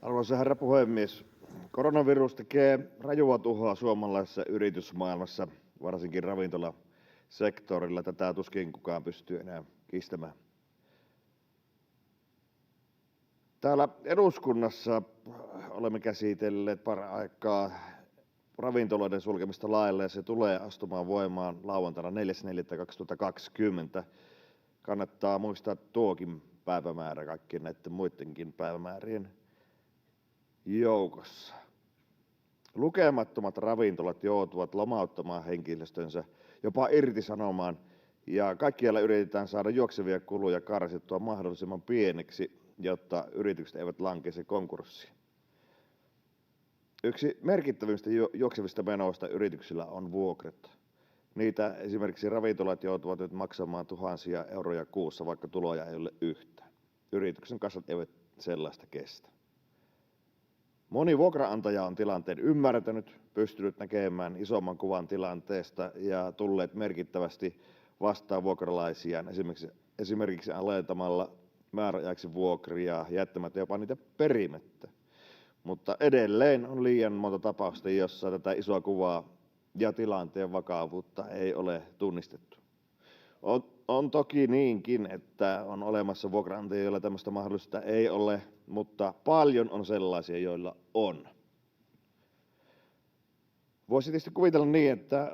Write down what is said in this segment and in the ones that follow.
Arvoisa herra puhemies! Koronavirus tekee rajua tuhoa suomalaisessa yritysmaailmassa, varsinkin ravintolasektorilla. Tätä tuskin kukaan pystyy enää kiistämään. Täällä eduskunnassa olemme käsitelleet paraikaa ravintoloiden sulkemista lailla, ja se tulee astumaan voimaan lauantaina 4.4.2020. Kannattaa muistaa tuokin päivämäärä kaikkien näiden muidenkin päivämäärien joukossa. Lukemattomat ravintolat joutuvat lomauttamaan henkilöstönsä, jopa irtisanomaan, ja kaikkialla yritetään saada juoksevia kuluja karsittua mahdollisimman pieneksi, jotta yritykset eivät lankeisi konkurssiin. Yksi merkittävimmistä juoksevista menoista yrityksillä on vuokrat. Niitä esimerkiksi ravintolat joutuvat nyt maksamaan tuhansia euroja kuussa, vaikka tuloja ei ole yhtään. Yrityksen kassat eivät sellaista kestä. Moni vuokraantaja on tilanteen ymmärtänyt, pystynyt näkemään isomman kuvan tilanteesta ja tulleet merkittävästi vastaan vuokralaisiaan esimerkiksi alentamalla määräajaksi vuokria, jättämättä jopa niitä perimättä. Mutta edelleen on liian monta tapausta, jossa tätä isoa kuvaa ja tilanteen vakavuutta ei ole tunnistettu. On toki niinkin, että on olemassa vuokraantajia, joilla tämmöistä mahdollisuutta ei ole, mutta paljon on sellaisia, joilla on. Voisi tietysti kuvitella niin, että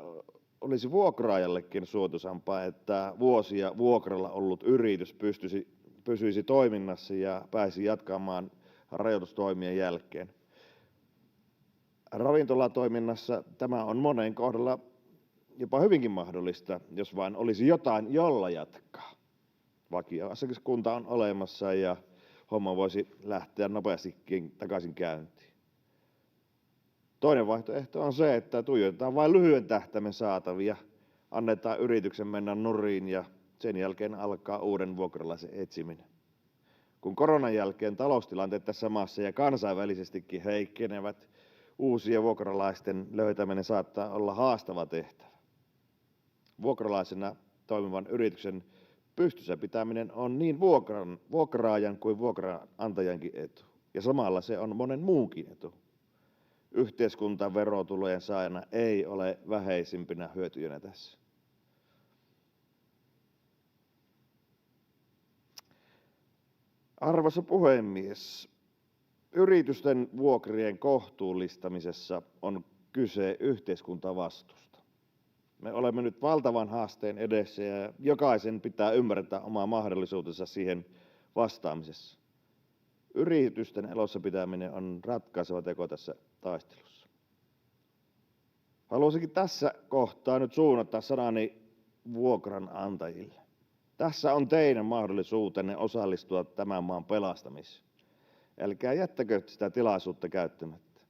olisi vuokraajallekin suotuisampaa, että vuosia vuokralla ollut yritys pysyisi toiminnassa ja pääsi jatkamaan rajoitustoimien jälkeen. Ravintolatoiminnassa tämä on monen kohdalla jopa hyvinkin mahdollista, jos vain olisi jotain, jolla jatkaa. Vakioasiakaskunta on olemassa ja homma voisi lähteä nopeastikin takaisin käyntiin. Toinen vaihtoehto on se, että tuijotetaan vain lyhyen tähtäimen saatavia, annetaan yrityksen mennä nurin ja sen jälkeen alkaa uuden vuokralaisen etsiminen. Kun koronan jälkeen taloustilanteet tässä maassa ja kansainvälisestikin heikkenevät, uusien vuokralaisten löytäminen saattaa olla haastava tehtävä. Vuokralaisena toimivan yrityksen pystyssä pitäminen on niin vuokraajan kuin vuokranantajankin etu, ja samalla se on monen muunkin etu. Yhteiskunta verotulojen saajana ei ole vähäisimpinä hyötyjänä tässä. Arvoisa puhemies! Yritysten vuokrien kohtuullistamisessa on kyse yhteiskuntavastuusta. Me olemme nyt valtavan haasteen edessä ja jokaisen pitää ymmärtää oma mahdollisuutensa siihen vastaamisessa. Yritysten elossa pitäminen on ratkaiseva teko tässä taistelussa. Haluaisinkin tässä kohtaa nyt suunnata sanani vuokranantajille. Tässä on teidän mahdollisuutenne osallistua tämän maan pelastamiseen. Älkää jättäkö sitä tilaisuutta käyttämättä.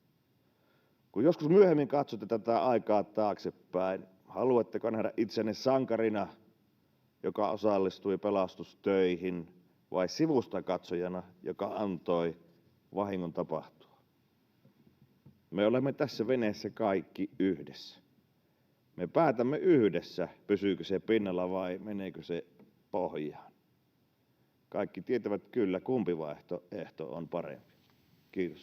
Kun joskus myöhemmin katsotte tätä aikaa taaksepäin, haluatteko nähdä itsenne sankarina, joka osallistui pelastustöihin, vai sivustakatsojana, joka antoi vahingon tapahtua? Me olemme tässä veneessä kaikki yhdessä. Me päätämme yhdessä, pysyykö se pinnalla vai meneekö se pohjaan. Kaikki tietävät kyllä, kumpi vaihtoehto on parempi. Kiitos.